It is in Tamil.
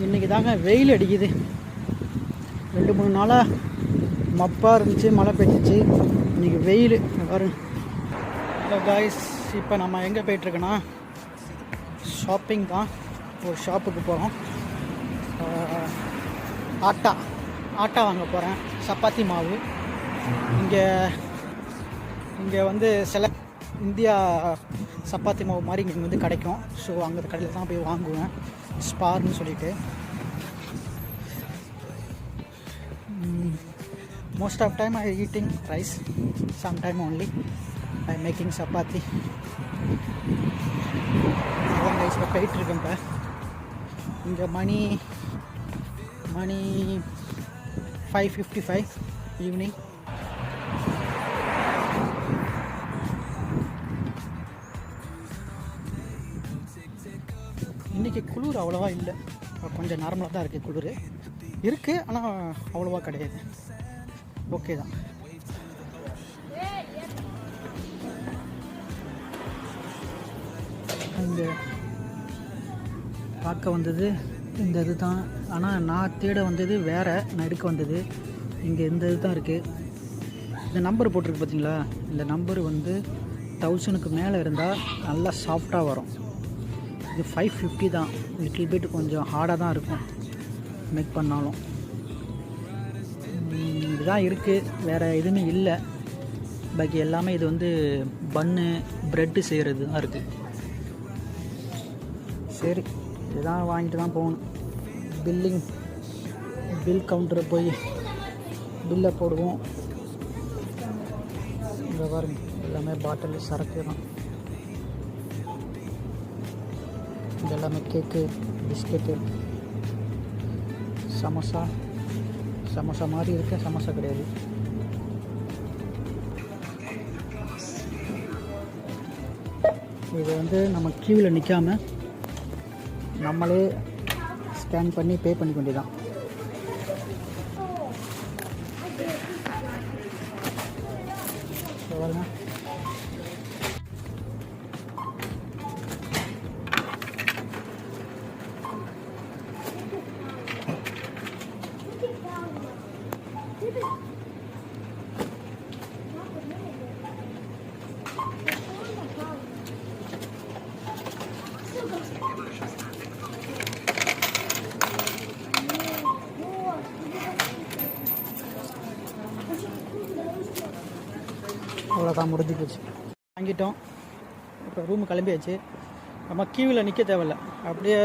இன்றைக்கி தாங்க வெயில் அடிக்குது. 2-3 நாளாக மப்பாக இருந்துச்சு, மழை பெஞ்சிச்சு. இன்றைக்கி வெயில் பாருங்க. ஹலோ காய்ஸ், இப்போ நம்ம எங்கே போயிட்டுருக்கோன்னா ஷாப்பிங் தான். ஒரு ஷாப்புக்கு போகிறோம். ஆட்டா வாங்க போகிறேன். சப்பாத்தி மாவு இங்கே வந்து இந்தியா சப்பாத்தி மாவு மாதிரி இங்கே வந்து கிடைக்கும். ஸோ அங்கே கடையில் தான் போய் வாங்குவேன். ஸ்பார்னு சொல்லிட்டு. Most of time I eating rice, some time only I making chapati. அதான் ரைஸ் இப்போ போயிட்டுருக்கேன். இப்போ இங்கே மணி 5:55 ஈவினிங். இன்றைக்கி குளிர் அவ்வளோவா இல்லை, கொஞ்சம் நார்மலாக தான் இருக்குது. குளிர் இருக்குது, ஆனால் அவ்வளோவா கிடையாது. ஓகே தான். இங்கே பார்க்க வந்தது இந்த இது தான். ஆனால் நான் தேட வந்தது வேறு, நான் எடுக்க வந்தது இங்கே இந்த இது தான் இருக்குது. இந்த நம்பர் போட்டிருக்கு பார்த்தீங்களா? இந்த நம்பர் வந்து 1000க்கு மேலே இருந்தால் நல்லா சாஃப்டாக வரும். இது 550 தான். லிட்டில் பிட் கொஞ்சம் ஹார்டாக தான் இருக்கும் மேக் பண்ணாலும். இதுதான் இருக்குது, வேறு எதுவுமே இல்லை. பாக்கி எல்லாமே இது வந்து பன்னு ப்ரெட்டு செய்கிறது தான் இருக்குது. சரி, இதுதான் வாங்கிட்டு தான் போகணும். பில் கவுண்டரை போய் பில்லை போடுவோம். இங்கே பாருங்க, எல்லாமே பாட்டில் சரக்கு தான். இது எல்லாமே கேக்கு, பிஸ்கெட்டு, சமோசா மாதிரி இருக்க. சமோசா கிடையாது. இது வந்து நம்ம கியூவில் நிற்காமல் நம்மளே ஸ்கேன் பண்ணி பே பண்ணிக்க வேண்டியதான். பாருங்க, அவ்வளோதான், முடிஞ்சு போச்சு. வாங்கிட்டோம். இப்போ ரூமு கிளம்பியாச்சு. நம்ம கியூவில் நிற்க தேவையில்ல, அப்படியே